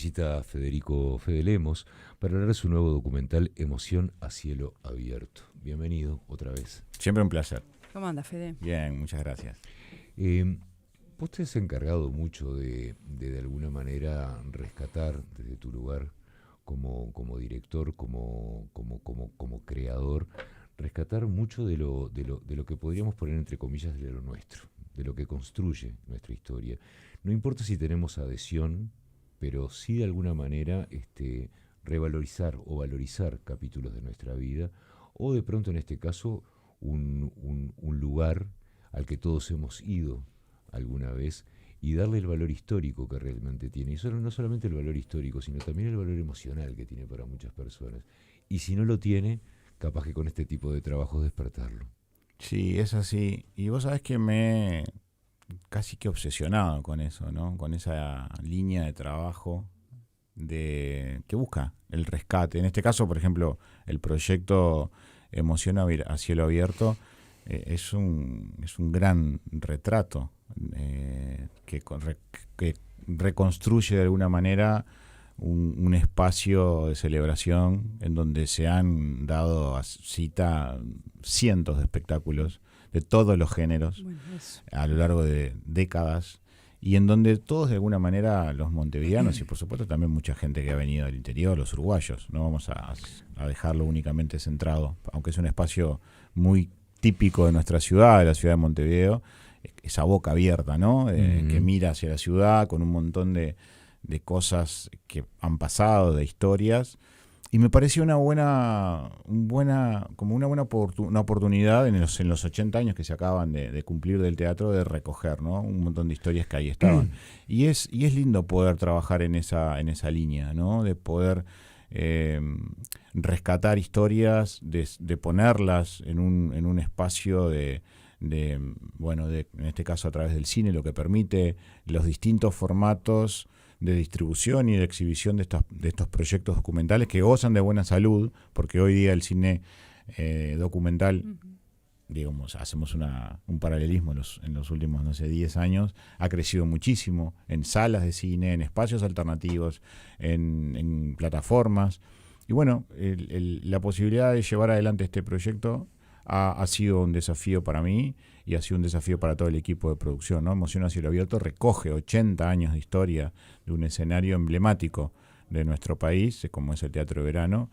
visita Federico Fede Lemos para hablar de su nuevo documental Emoción a cielo abierto. Bienvenido otra vez. Siempre un placer. ¿Cómo anda, Fede? Bien, muchas gracias. Vos te has encargado mucho de alguna manera rescatar desde tu lugar como director, como creador, rescatar mucho de lo que podríamos poner entre comillas de lo nuestro, de lo que construye nuestra historia. No importa si tenemos adhesión, pero sí de alguna manera revalorizar o valorizar capítulos de nuestra vida, o de pronto en este caso un lugar al que todos hemos ido alguna vez y darle el valor histórico que realmente tiene. Y no solamente el valor histórico, sino también el valor emocional que tiene para muchas personas. Y si no lo tiene, capaz que con este tipo de trabajos despertarlo. Sí, es así. Y vos sabés que me he casi que obsesionado con eso, ¿no? Con esa línea de trabajo que busca el rescate. En este caso, por ejemplo, el proyecto Emoción a cielo abierto es un gran retrato que reconstruye de alguna manera un espacio de celebración en donde se han dado cita cientos de espectáculos de todos los géneros a lo largo de décadas, y en donde todos de alguna manera, los montevideanos y por supuesto también mucha gente que ha venido del interior, los uruguayos, no vamos a dejarlo únicamente centrado, aunque es un espacio muy típico de nuestra ciudad, de la ciudad de Montevideo, esa boca abierta, ¿no? Que mira hacia la ciudad con un montón de cosas que han pasado, de historias. Y me pareció una buena oportunidad en los 80 años que se acaban de cumplir del teatro, de recoger, ¿no? Un montón de historias que ahí estaban. Y es lindo poder trabajar en esa línea, ¿no? De poder rescatar historias, de ponerlas en un espacio en este caso a través del cine, lo que permite los distintos formatos de distribución y de exhibición de estos proyectos documentales que gozan de buena salud, porque hoy día el cine documental, digamos, hacemos un paralelismo en los últimos, 10 años, ha crecido muchísimo en salas de cine, en espacios alternativos, en plataformas. Y bueno, la posibilidad de llevar adelante este proyecto ha sido un desafío para mí y ha sido un desafío para todo el equipo de producción, ¿no? Emoción a cielo abierto recoge 80 años de historia de un escenario emblemático de nuestro país, como es el Teatro de Verano,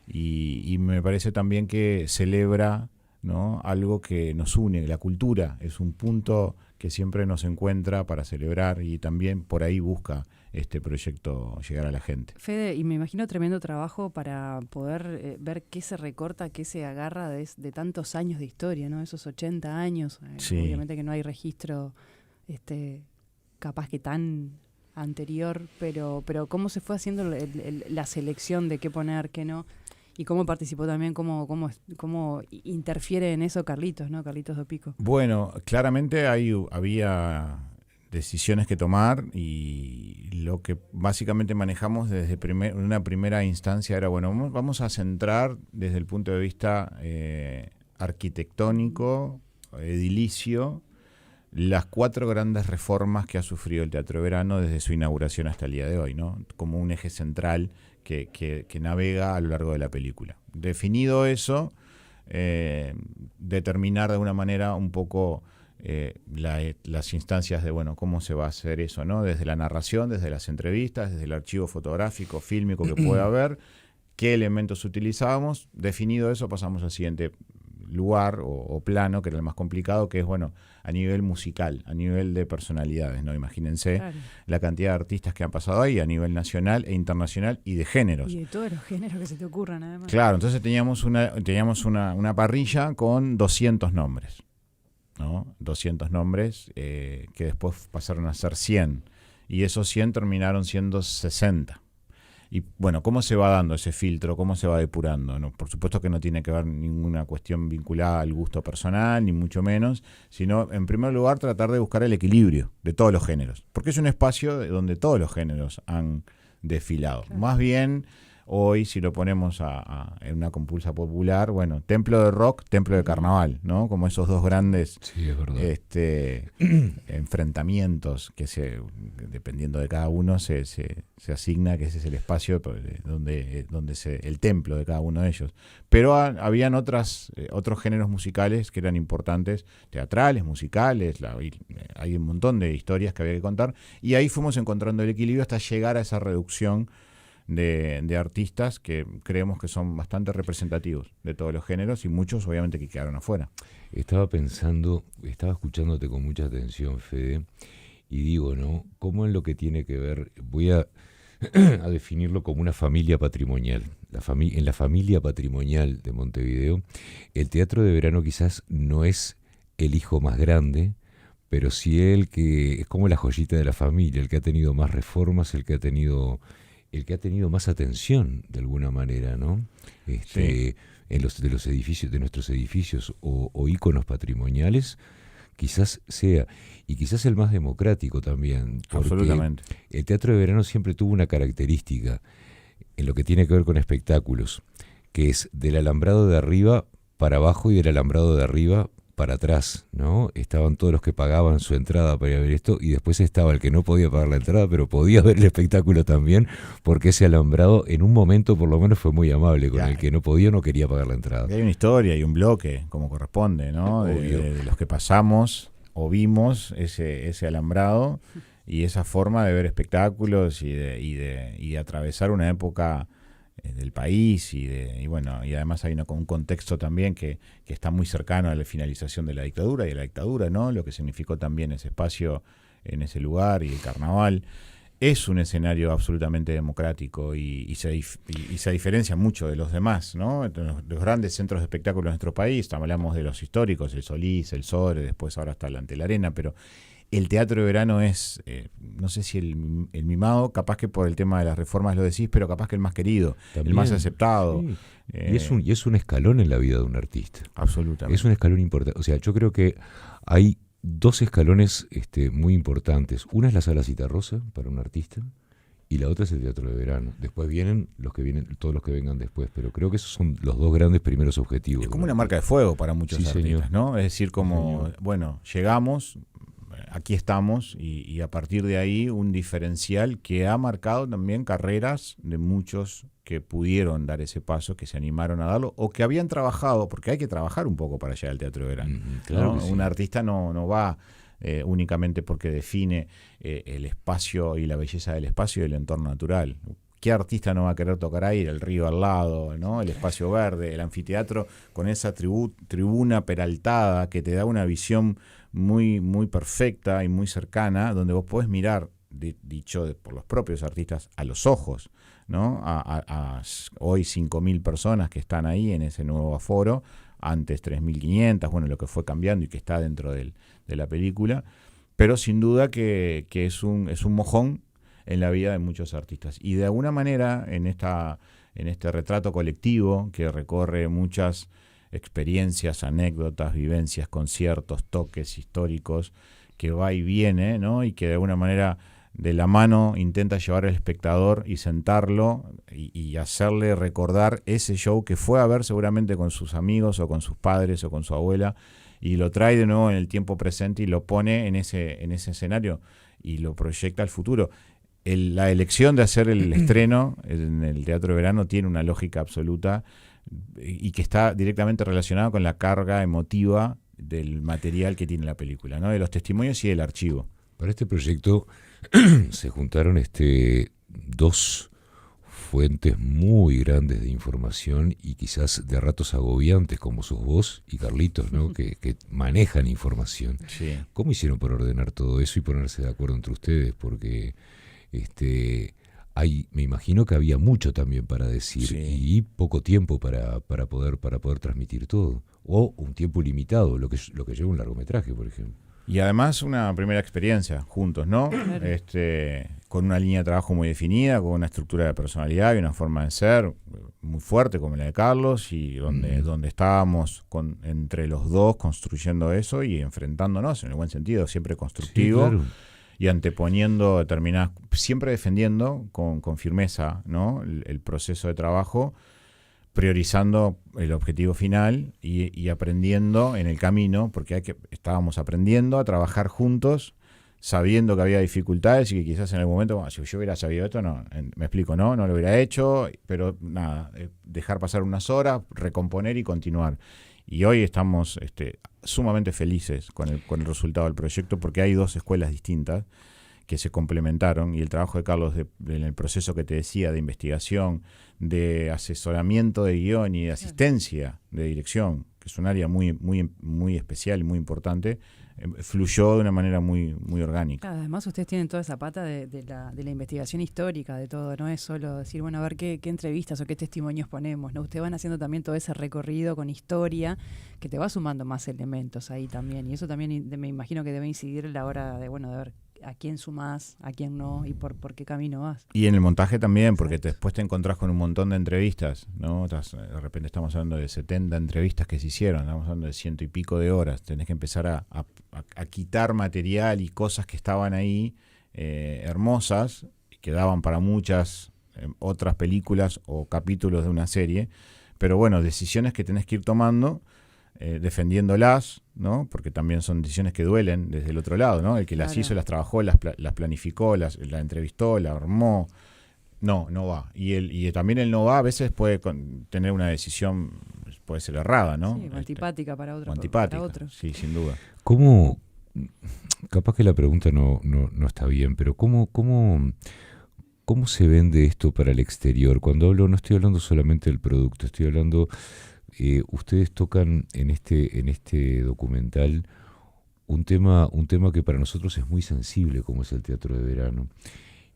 y me parece también que celebra, ¿no?, algo que nos une. La cultura es un punto que siempre nos encuentra para celebrar, y también por ahí busca este proyecto llegar a la gente. Fede, y me imagino tremendo trabajo para poder ver qué se recorta, qué se agarra de tantos años de historia, ¿no? Esos 80 años. Sí. Obviamente que no hay registro capaz que tan anterior, pero cómo se fue haciendo la selección de qué poner, qué no, y cómo participó también, cómo interfiere en eso Carlitos, ¿no? Carlitos Dopico. Bueno, claramente había decisiones que tomar, y lo que básicamente manejamos desde una primera instancia era, bueno, vamos a centrar desde el punto de vista arquitectónico, edilicio, las 4 grandes reformas que ha sufrido el Teatro de Verano desde su inauguración hasta el día de hoy, ¿no? Como un eje central que navega a lo largo de la película. Definido eso, determinar de alguna manera un poco las instancias de, bueno, cómo se va a hacer eso, ¿no? Desde la narración, desde las entrevistas, desde el archivo fotográfico, fílmico que pueda haber, qué elementos utilizábamos. Definido eso, pasamos al siguiente lugar o plano, que era el más complicado, que es, bueno, a nivel musical, a nivel de personalidades, ¿no? Imagínense la cantidad de artistas que han pasado ahí a nivel nacional e internacional, y de géneros. Y de todos los géneros que se te ocurran, además. Claro, entonces teníamos una parrilla con 200 nombres, ¿no? 200 nombres que después pasaron a ser 100, y esos 100 terminaron siendo 60. Y bueno, ¿cómo se va dando ese filtro? ¿Cómo se va depurando? No, por supuesto que no tiene que ver ninguna cuestión vinculada al gusto personal, ni mucho menos, sino, en primer lugar, tratar de buscar el equilibrio de todos los géneros, porque es un espacio donde todos los géneros han desfilado. Claro. Más bien Hoy, si lo ponemos en una compulsa popular, bueno, templo de rock, templo de carnaval, ¿no? Como esos dos grandes Sí, es verdad. enfrentamientos que dependiendo de cada uno se asigna que ese es el espacio donde el templo de cada uno de ellos. Pero habían otros géneros musicales que eran importantes, teatrales, musicales, hay un montón de historias que había que contar, y ahí fuimos encontrando el equilibrio hasta llegar a esa reducción de artistas que creemos que son bastante representativos de todos los géneros y muchos obviamente que quedaron afuera. Estaba escuchándote con mucha atención, Fede, y digo, ¿no? ¿Cómo en lo que tiene que ver? Voy a definirlo como una familia patrimonial. En la familia patrimonial de Montevideo, el teatro de verano quizás no es el hijo más grande, pero sí el que es como la joyita de la familia, el que ha tenido más reformas, el que ha tenido más atención de alguna manera, ¿no? Sí. De los edificios, de nuestros edificios o íconos patrimoniales, quizás sea, y quizás el más democrático también, porque Absolutamente. el teatro de verano siempre tuvo una característica en lo que tiene que ver con espectáculos, que es del alambrado de arriba para abajo y del alambrado de arriba para atrás, ¿no? Estaban todos los que pagaban su entrada para ir a ver esto, y después estaba el que no podía pagar la entrada, pero podía ver el espectáculo también, porque ese alambrado en un momento por lo menos fue muy amable con el que no podía o no quería pagar la entrada. Hay una historia y un bloque, como corresponde, ¿no? De los que pasamos o vimos ese alambrado y esa forma de ver espectáculos y de atravesar una época del país y además hay un contexto también que está muy cercano a la finalización de la dictadura, ¿no? Lo que significó también ese espacio en ese lugar y el carnaval. Es un escenario absolutamente democrático y se diferencia mucho de los demás, ¿no? Los grandes centros de espectáculo de nuestro país, hablamos de los históricos, el Solís, el Sodre, después ahora está el Ante la Arena, pero el teatro de verano es, no sé si el mimado, capaz que por el tema de las reformas lo decís, pero capaz que el más querido, también, el más aceptado. Sí. Y es un escalón en la vida de un artista. Absolutamente. Es un escalón importante. O sea, yo creo que hay dos escalones muy importantes. Una es la Sala Citarrosa para un artista y la otra es el teatro de verano. Después vienen todos los que vengan después, pero creo que esos son los dos grandes primeros objetivos. Es como una marca de fuego para muchos artistas, señor. ¿no? Es decir, como, bueno, llegamos, aquí estamos y a partir de ahí un diferencial que ha marcado también carreras de muchos que pudieron dar ese paso, que se animaron a darlo o que habían trabajado, porque hay que trabajar un poco para llegar al teatro de verano. Claro, ¿no? Sí. Un artista no va únicamente porque define el espacio y la belleza del espacio y el entorno natural. ¿Qué artista no va a querer tocar ahí? El río al lado, ¿no? El espacio verde, el anfiteatro con esa tribuna peraltada que te da una visión muy, muy perfecta y muy cercana, donde vos podés mirar, dicho por los propios artistas, a los ojos, ¿no? A hoy 5.000 personas que están ahí en ese nuevo aforo, antes 3.500, bueno, lo que fue cambiando y que está dentro de la película, pero sin duda que es un mojón en la vida de muchos artistas. Y de alguna manera, en este retrato colectivo que recorre muchas experiencias, anécdotas, vivencias, conciertos, toques históricos, que va y viene, ¿no? Y que de alguna manera de la mano intenta llevar al espectador y sentarlo y hacerle recordar ese show que fue a ver seguramente con sus amigos o con sus padres o con su abuela, y lo trae de nuevo en el tiempo presente y lo pone en ese escenario y lo proyecta al futuro. La elección de hacer el estreno en el Teatro de Verano tiene una lógica absoluta y que está directamente relacionada con la carga emotiva del material que tiene la película, ¿no? De los testimonios y del archivo. Para este proyecto se juntaron dos fuentes muy grandes de información y quizás de ratos agobiantes, como sos vos y Carlitos, ¿no? que manejan información. Sí. ¿Cómo hicieron para ordenar todo eso y ponerse de acuerdo entre ustedes? Porque me imagino que había mucho también para decir, sí, y poco tiempo para poder transmitir todo, o un tiempo limitado, lo que lleva un largometraje, por ejemplo. Y además una primera experiencia juntos, ¿no? Claro. Con una línea de trabajo muy definida, con una estructura de personalidad y una forma de ser muy fuerte como la de Carlos, y donde estábamos entre los dos construyendo eso y enfrentándonos en el buen sentido, siempre constructivo. Sí, claro. y anteponiendo determinadas, siempre defendiendo con firmeza, ¿no? El proceso de trabajo, priorizando el objetivo final y aprendiendo en el camino, porque estábamos aprendiendo a trabajar juntos, sabiendo que había dificultades y que quizás en algún momento, bueno, si yo hubiera sabido esto, no, me explico, no lo hubiera hecho, pero nada, dejar pasar unas horas, recomponer y continuar. Y hoy estamos sumamente felices con el resultado del proyecto, porque hay 2 escuelas distintas que se complementaron, y el trabajo de Carlos en el proceso que te decía de investigación, de asesoramiento de guión y de asistencia de dirección, que es un área muy, muy, muy especial y muy importante, fluyó de una manera muy, muy orgánica. Además, ustedes tienen toda esa pata de la investigación histórica de todo, no es solo decir, bueno, a ver qué entrevistas o qué testimonios ponemos, ¿no? Ustedes van haciendo también todo ese recorrido con historia, que te va sumando más elementos ahí también, y eso también me imagino que debe incidir a la hora de ver a quién sumás, a quién no, y por qué camino vas. Y en el montaje también, porque después te encontrás con un montón de entrevistas, ¿no? De repente estamos hablando de 70 entrevistas que se hicieron, estamos hablando de 100 y pico de horas. Tenés que empezar a quitar material y cosas que estaban ahí hermosas, que daban para muchas otras películas o capítulos de una serie. Pero bueno, decisiones que tenés que ir tomando, defendiéndolas, ¿no? Porque también son decisiones que duelen desde el otro lado, ¿no? El que las hizo, las trabajó, las planificó, la entrevistó, la armó. No va. Y también el no va a veces puede tener una decisión, puede ser errada, ¿no? Sí, antipática para otros. Antipática, para otros. Sí, sin duda. ¿Cómo? Capaz que la pregunta no está bien, pero ¿cómo se vende esto para el exterior? Cuando hablo, no estoy hablando solamente del producto, estoy hablando... ustedes tocan en este documental un tema que para nosotros es muy sensible, como es el teatro de verano,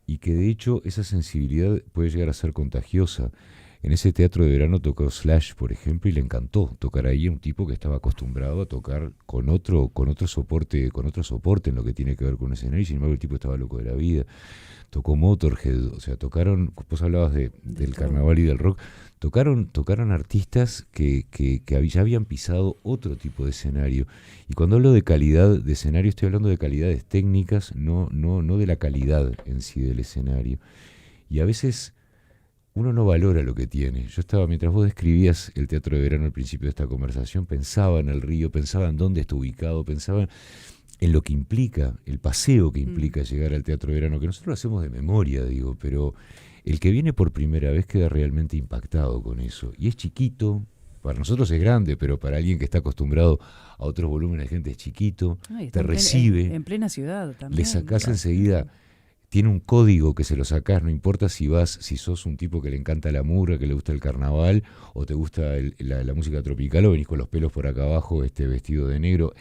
y que de hecho esa sensibilidad puede llegar a ser contagiosa. En ese teatro de verano tocó Slash, por ejemplo, y le encantó tocar ahí a un tipo que estaba acostumbrado a tocar con otro soporte en lo que tiene que ver con un escenario, y sin embargo el tipo estaba loco de la vida. Tocó Motorhead, o sea, tocaron, vos hablabas del carnaval y del rock, tocaron artistas que ya habían pisado otro tipo de escenario. Y cuando hablo de calidad de escenario, estoy hablando de calidades técnicas, no de la calidad en sí del escenario. Y a veces uno no valora lo que tiene. Yo estaba, mientras vos describías el teatro de verano al principio de esta conversación, pensaba en el río, pensaba en dónde está ubicado, pensaba en lo que implica, el paseo que implica llegar al teatro de verano, que nosotros lo hacemos de memoria, digo, pero el que viene por primera vez queda realmente impactado con eso. Y es chiquito, para nosotros es grande, pero para alguien que está acostumbrado a otros volúmenes de gente es chiquito, te recibe. En plena ciudad también. Le sacás enseguida, tiene un código que se lo sacás, no importa si sos un tipo que le encanta la murga, que le gusta el carnaval, o te gusta la música tropical, o venís con los pelos por acá abajo, vestido de negro.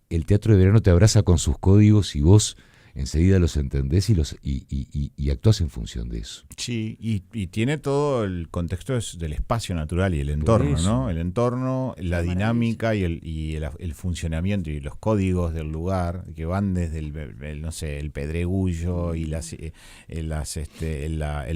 El teatro de verano te abraza con sus códigos y vos enseguida los entendés y actuás en función de eso. Sí, y tiene todo el contexto del espacio natural y el entorno, ¿no? El entorno, la dinámica y el funcionamiento y los códigos del lugar que van desde el pedregullo y el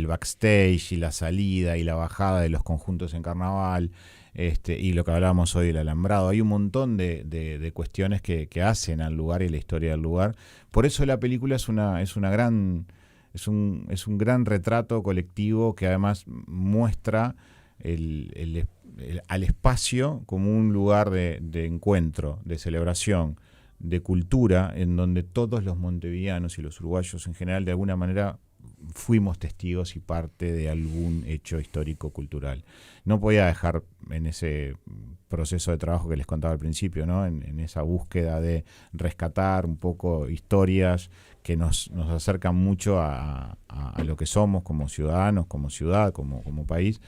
backstage y la salida y la bajada de los conjuntos en carnaval. Y lo que hablábamos hoy del alambrado, hay un montón de cuestiones que hacen al lugar y la historia del lugar. Por eso la película es un gran retrato colectivo que además muestra al espacio como un lugar de encuentro, de celebración, de cultura, en donde todos los montevideanos y los uruguayos en general de alguna manera fuimos testigos y parte de algún hecho histórico-cultural. No podía dejar en ese proceso de trabajo que les contaba al principio, ¿no? En esa búsqueda de rescatar un poco historias que nos acercan mucho a lo que somos como ciudadanos, como ciudad, como país.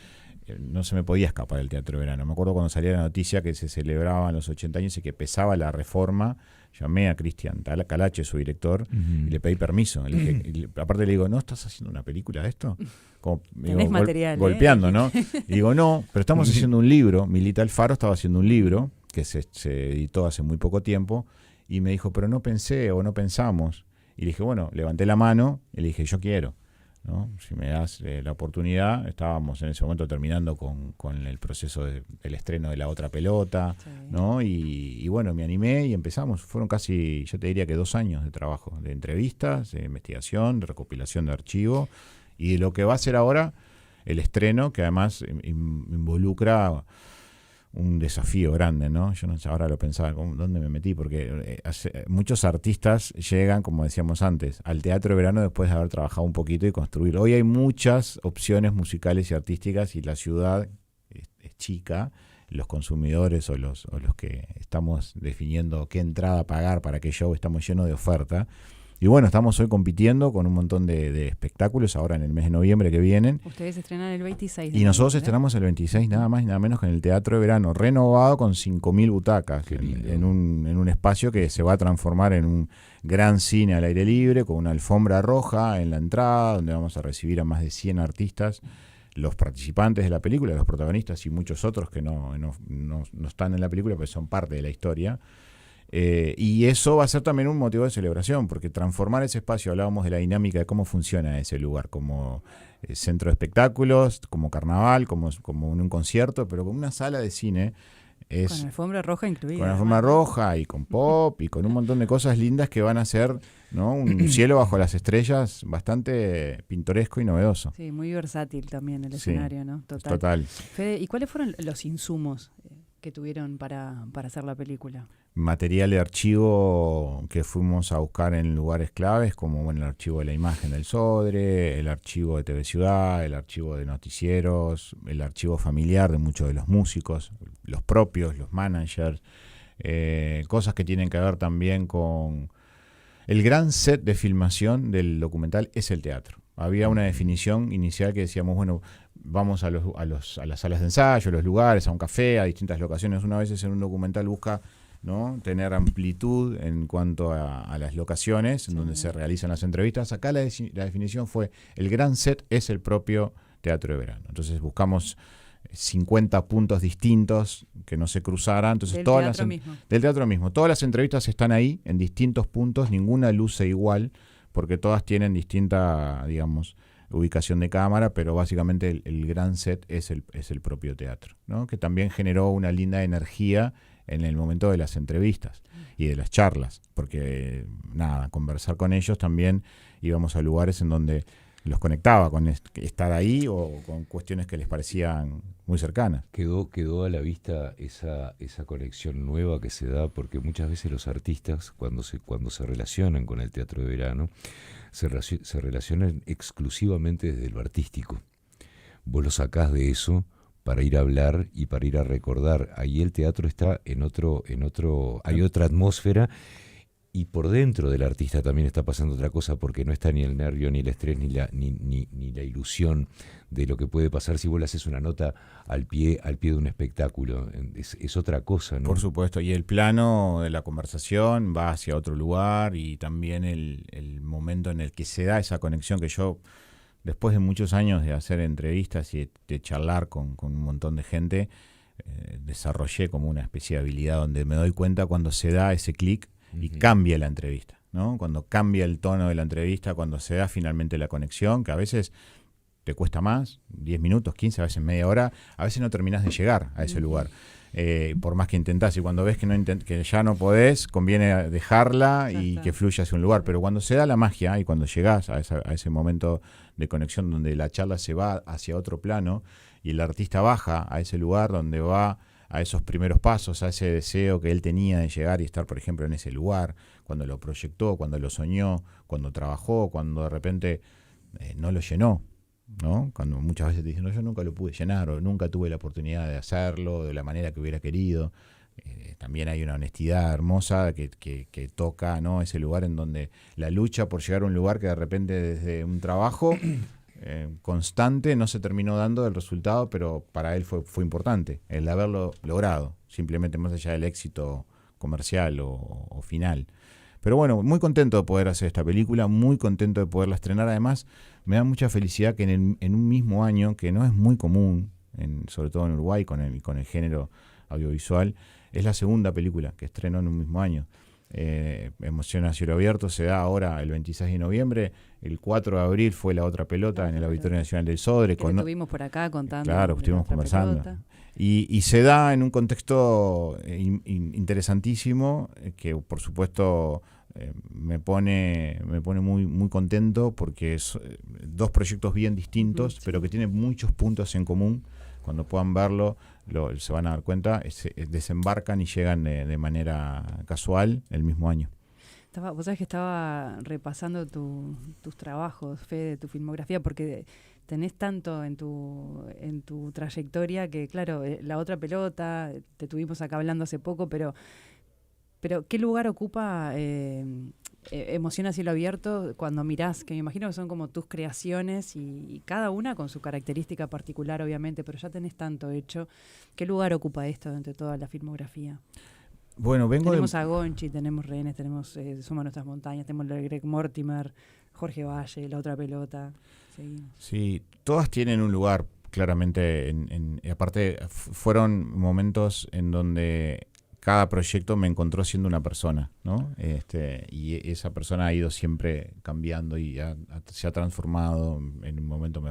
No se me podía escapar el teatro de verano. Me acuerdo cuando salía la noticia que se celebraban los 80 años y que empezaba la reforma. Llamé a Cristian Calache, su director, y le pedí permiso. Aparte le digo, ¿no estás haciendo una película de esto? Como, tenés material, golpeando, ¿no? Y digo, no, pero estamos haciendo un libro. Milita Alfaro estaba haciendo un libro que se editó hace muy poco tiempo. Y me dijo, pero no pensé o no pensamos. Y le dije, bueno, levanté la mano y le dije, yo quiero. ¿no? Si me das la oportunidad. Estábamos en ese momento terminando con el proceso del estreno de La Otra Pelota, Sí. ¿no? Y bueno, me animé y empezamos. Fueron casi, yo te diría que 2 años de trabajo, de entrevistas, de investigación, de recopilación de archivo, y de lo que va a ser ahora el estreno, que además involucra un desafío grande, ¿no? Yo no sé, ahora lo pensaba, ¿dónde me metí? Porque muchos artistas llegan, como decíamos antes, al teatro de verano después de haber trabajado un poquito y construir. Hoy hay muchas opciones musicales y artísticas y la ciudad es chica. Los consumidores o los que estamos definiendo qué entrada pagar para qué show, estamos llenos de oferta. Y bueno, estamos hoy compitiendo con un montón de espectáculos ahora en el mes de noviembre que vienen. Ustedes estrenan el 26 de Y nosotros noviembre. estrenamos el 26 nada más y nada menos que en el Teatro de Verano, renovado con 5.000 butacas, Qué lindo. en un espacio que se va a transformar en un gran cine al aire libre, con una alfombra roja en la entrada, donde vamos a recibir a más de 100 artistas, los participantes de la película, los protagonistas y muchos otros que no están en la película, pero son parte de la historia. Y eso va a ser también un motivo de celebración, porque transformar ese espacio, hablábamos de la dinámica de cómo funciona ese lugar, como centro de espectáculos, como carnaval, como un concierto, pero como una sala de cine. Con alfombra roja incluida. Con alfombra roja y con pop y con un montón de cosas lindas que van a ser, ¿no? Un cielo bajo las estrellas bastante pintoresco y novedoso. Sí, muy versátil también el Sí, escenario, ¿no? Total. Fede, ¿y cuáles fueron los insumos que tuvieron para hacer la película? Material de archivo que fuimos a buscar en lugares claves, como bueno, el archivo de la imagen del Sodre, el archivo de TV Ciudad, el archivo de noticieros, el archivo familiar de muchos de los músicos, los propios, los managers, cosas que tienen que ver también con el gran set de filmación del documental es el teatro. Había una definición inicial que decíamos, bueno, vamos a las salas de ensayo, a los lugares, a un café, a distintas locaciones. Una vez en un documental busca, ¿no?, tener amplitud en cuanto a las locaciones en donde se realizan las entrevistas. Acá la definición fue, el gran set es el propio Teatro de Verano. Entonces buscamos 50 puntos distintos que no se cruzaran. Entonces, Del todas teatro las mismo. Del teatro mismo. Todas las entrevistas están ahí en distintos puntos, ninguna luce igual, porque todas tienen distinta, digamos, ubicación de cámara, pero básicamente el gran set es el propio teatro, ¿no? Que también generó una linda energía en el momento de las entrevistas y de las charlas, porque nada, conversar con ellos también íbamos a lugares en donde los conectaba con estar ahí o con cuestiones que les parecían muy cercanas. Quedó a la vista esa conexión nueva que se da, porque muchas veces los artistas, cuando se relacionan con el teatro de verano, se relacionan exclusivamente desde lo artístico. Vos lo sacás de eso para ir a hablar y para ir a recordar. Ahí el teatro está en otro, hay otra atmósfera. Y por dentro del artista también está pasando otra cosa, porque no está ni el nervio, ni el estrés, ni la ilusión de lo que puede pasar si vos le haces una nota al pie de un espectáculo. Es otra cosa, ¿no? Por supuesto, y el plano de la conversación va hacia otro lugar, y también el momento en el que se da esa conexión, que yo, después de muchos años de hacer entrevistas y de charlar con un montón de gente, desarrollé como una especie de habilidad donde me doy cuenta cuando se da ese clic y cambia la entrevista, ¿no? Cuando cambia el tono de la entrevista, cuando se da finalmente la conexión, que a veces te cuesta más, 10 minutos, 15, a veces media hora, a veces no terminás de llegar a ese lugar, por más que intentás, y cuando ves que ya no podés, conviene dejarla y que fluya hacia un lugar. Pero cuando se da la magia y cuando llegás a ese momento de conexión donde la charla se va hacia otro plano y el artista baja a ese lugar donde va a esos primeros pasos, a ese deseo que él tenía de llegar y estar, por ejemplo, en ese lugar, cuando lo proyectó, cuando lo soñó, cuando trabajó, cuando de repente no lo llenó, ¿no? Cuando muchas veces te dicen, no, yo nunca lo pude llenar, o nunca tuve la oportunidad de hacerlo de la manera que hubiera querido. También hay una honestidad hermosa que toca, ¿no?, ese lugar en donde la lucha por llegar a un lugar que de repente desde un trabajo constante no se terminó dando el resultado, pero para él fue importante el haberlo logrado, simplemente más allá del éxito comercial o final. Pero bueno, muy contento de poder hacer esta película, muy contento de poderla estrenar. Además, me da mucha felicidad que en un mismo año, que no es muy común, sobre todo en Uruguay, con el género audiovisual, es la segunda película que estreno en un mismo año. Emoción a cielo abierto se da ahora el 26 de noviembre. El 4 de abril fue La Otra Pelota en el Auditorio Nacional del Sodre. Que estuvimos por acá contando. Claro, estuvimos conversando. Y se da en un contexto interesantísimo, que por supuesto me pone muy, muy contento, porque es dos proyectos bien distintos, pero que tienen muchos puntos en común. Cuando puedan verlo, se van a dar cuenta, desembarcan y llegan de manera casual el mismo año. Vos sabés que estaba repasando tus trabajos, Fede, tu filmografía, porque tenés tanto en tu trayectoria que, claro, La Otra Pelota, te tuvimos acá hablando hace poco, pero ¿qué lugar ocupa Emoción a cielo abierto cuando mirás? Que me imagino que son como tus creaciones y cada una con su característica particular, obviamente, pero ya tenés tanto hecho. ¿Qué lugar ocupa esto dentro de toda la filmografía? Bueno, tenemos a Gonchi, tenemos Rehenes, tenemos Somos Nuestras Montañas, tenemos a Greg Mortimer, Jorge Valle, La Otra Pelota. Seguimos. Sí, todas tienen un lugar claramente, aparte fueron momentos en donde cada proyecto me encontró siendo una persona, ¿no? Y esa persona ha ido siempre cambiando y se ha transformado. En un momento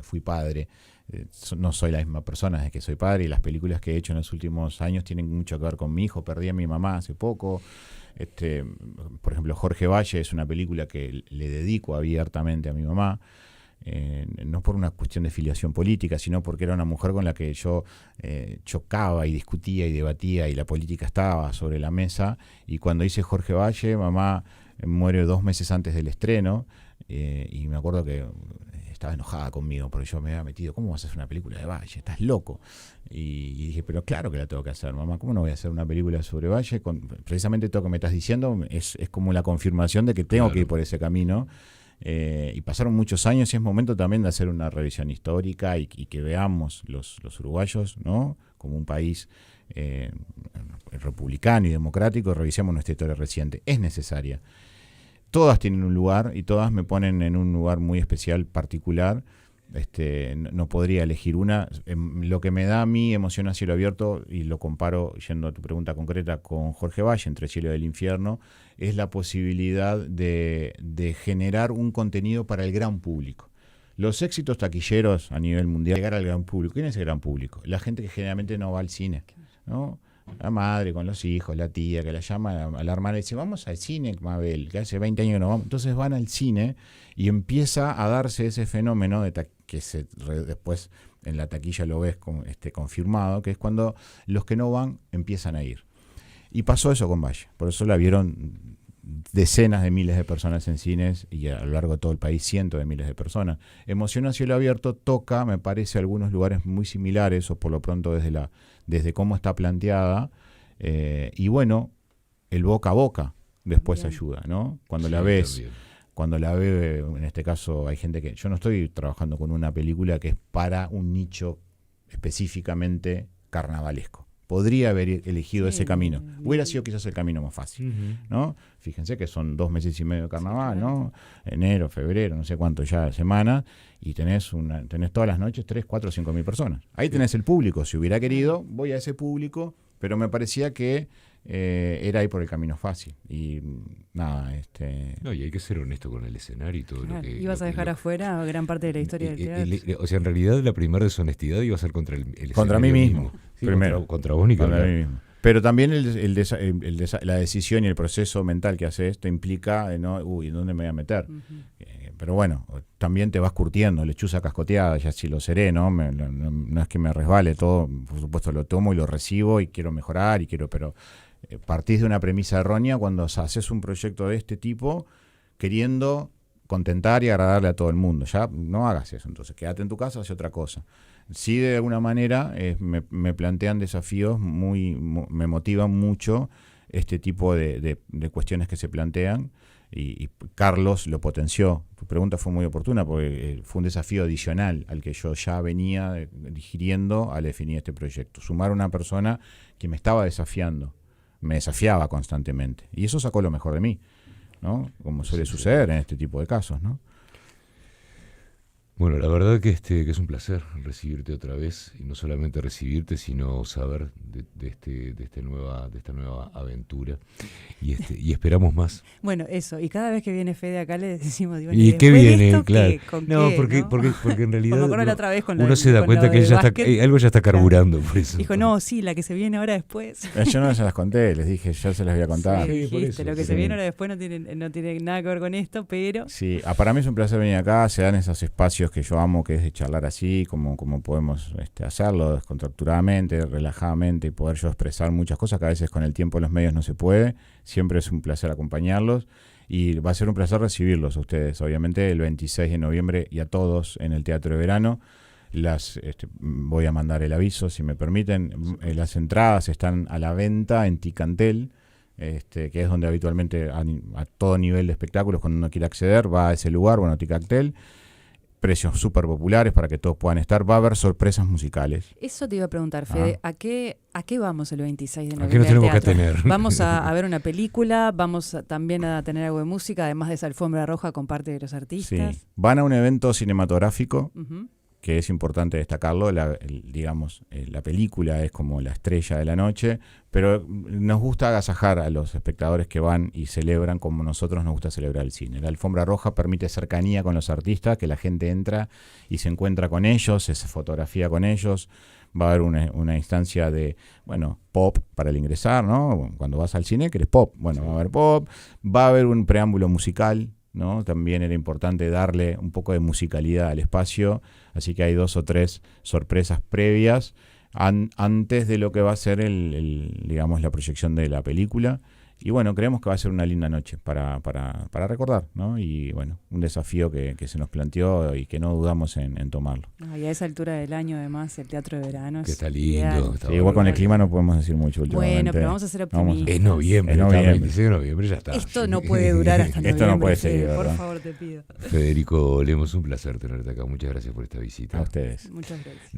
fui padre. No soy la misma persona desde que soy padre, y las películas que he hecho en los últimos años tienen mucho que ver con mi hijo. Perdí a mi mamá hace poco. Por ejemplo, Jorge Valle es una película que le dedico abiertamente a mi mamá. No por una cuestión de filiación política, sino porque era una mujer con la que yo chocaba y discutía y debatía, y la política estaba sobre la mesa. Y cuando hice Jorge Valle, mamá muere 2 meses antes del estreno, y me acuerdo que estaba enojada conmigo porque yo me había metido: ¿cómo vas a hacer una película de Valle? Estás loco. Y dije: pero claro que la tengo que hacer, mamá, ¿cómo no voy a hacer una película sobre Valle? Precisamente todo lo que me estás diciendo es como la confirmación de que tengo que ir por ese camino. Y pasaron muchos años, y es momento también de hacer una revisión histórica y que veamos los uruguayos, ¿no?, como un país republicano y democrático. Revisemos nuestra historia reciente. Es necesaria. Todas tienen un lugar y todas me ponen en un lugar muy especial, particular. No podría elegir una. Lo que me da a mí Emoción a cielo abierto, y lo comparo, yendo a tu pregunta concreta, con Jorge Valle, Entre el cielo y el infierno, es la posibilidad de generar un contenido para el gran público. Los éxitos taquilleros a nivel mundial, llegar al gran público. ¿Quién es el gran público? La gente que generalmente no va al cine, ¿no? La madre con los hijos, la tía que la llama a la hermana y dice: vamos al cine, Mabel, que hace 20 años que no vamos. Entonces van al cine y empieza a darse ese fenómeno que después en la taquilla lo ves confirmado, que es cuando los que no van empiezan a ir. Y pasó eso con Valle. Por eso la vieron decenas de miles de personas en cines, y a lo largo de todo el país cientos de miles de personas. Emoción a cielo abierto toca, me parece, algunos lugares muy similares, o por lo pronto desde cómo está planteada, y bueno, el boca a boca después ayuda, ¿no? Cuando la ves, en este caso hay gente que... Yo no estoy trabajando con una película que es para un nicho específicamente carnavalesco. Podría haber elegido ese camino. Hubiera sido quizás el camino más fácil, ¿no? Fíjense que son 2 meses y medio de carnaval, ¿no? Enero, febrero, no sé cuánto ya semanas, y tenés todas las noches 3, 4, 5 mil personas. Ahí tenés el público. Si hubiera querido, voy a ese público, pero me parecía que era ir por el camino fácil. Y nada, No, y hay que ser honesto con el escenario y todo lo que... Ibas a dejar afuera gran parte de la historia del teatro. O sea, en realidad la primera deshonestidad iba a ser contra el contra mí mismo. Sí, primero. Contra vos, ni contra mí mismo. Pero también la decisión y el proceso mental que hace esto implica, ¿dónde me voy a meter? Pero bueno, también te vas curtiendo, lechuza cascoteada, ya sí lo seré, ¿no? No es que me resbale todo, por supuesto lo tomo y lo recibo y quiero mejorar, pero partís de una premisa errónea cuando haces un proyecto de este tipo queriendo contentar y agradarle a todo el mundo. Ya no hagas eso, entonces quédate en tu casa, haz otra cosa. Sí, de alguna manera me plantean desafíos me motivan mucho este tipo de cuestiones que se plantean, y Carlos lo potenció. Tu pregunta fue muy oportuna porque fue un desafío adicional al que yo ya venía digiriendo al definir este proyecto. Sumar a una persona que me estaba desafiando, me desafiaba constantemente, y eso sacó lo mejor de mí, ¿no? Como suele suceder en este tipo de casos, ¿no? Bueno, la verdad que es un placer recibirte otra vez, y no solamente recibirte, sino saber de esta nueva aventura, y esperamos más. Bueno, eso, y cada vez que viene Fede acá le decimos, digo, ¿Y qué después de viene? esto, Claro. ¿qué? ¿Con No, qué, porque, no? porque en realidad Como me acuerdo la otra vez con lo uno del- se da con cuenta lo que del básquet. algo ya está carburando, por eso. Dijo, no, sí, la que se viene ahora después. Yo no se las conté, les dije, ya se las voy a contar. Sí, Sí, por dijiste, eso, lo que sí. se viene ahora después no tiene nada que ver con esto, pero Sí, para mí es un placer venir acá, se dan esos espacios que yo amo, que es de charlar así, como podemos hacerlo descontracturadamente, relajadamente, y poder yo expresar muchas cosas que a veces con el tiempo de los medios no se puede. Siempre es un placer acompañarlos y va a ser un placer recibirlos a ustedes, obviamente, el 26 de noviembre y a todos en el Teatro de Verano. Voy a mandar el aviso, si me permiten. Las entradas están a la venta en Ticantel, que es donde habitualmente a todo nivel de espectáculos, cuando uno quiere acceder, va a ese lugar, bueno, Ticantel. Precios súper populares para que todos puedan estar. Va a haber sorpresas musicales. eso te iba a preguntar, Fede, ¿a qué vamos el 26 de ¿A noviembre? qué nos al tenemos que teatro? atener? Vamos a ver una película, también a tener algo de música, además de esa alfombra roja con parte de los Sí. artistas. Van a un evento cinematográfico, Ujú. que es importante destacarlo. La película es como la estrella de la noche, pero nos gusta agasajar a los espectadores que van y celebran como nosotros nos gusta celebrar el cine. La alfombra roja permite cercanía con los artistas, que la gente entra y se encuentra con ellos, se fotografía con ellos. Va a haber una instancia de, pop para el ingresar, ¿no? Cuando vas al cine, querés pop. Bueno, va a haber pop, va a haber un preámbulo musical, ¿no? También era importante darle un poco de musicalidad al espacio, así que hay 2 o 3 sorpresas previas antes de lo que va a ser la proyección de la película. Y bueno, creemos que va a ser una linda noche para recordar, ¿no? Y bueno, un desafío que se nos planteó y que no dudamos en tomarlo. Y a esa altura del año, además, el teatro de verano Que es está ideal. lindo. Está Sí, igual con el bárbaro. clima no podemos decir mucho últimamente. Bueno, pero vamos a ser optimistas. Es noviembre, Es está noviembre. 26 de noviembre, ya está. Esto no puede durar hasta noviembre. Esto no puede Fede, seguir, por ¿verdad? favor, te pido. Federico Lemos, un placer tenerte acá. Muchas gracias por esta visita. A ustedes. Muchas gracias.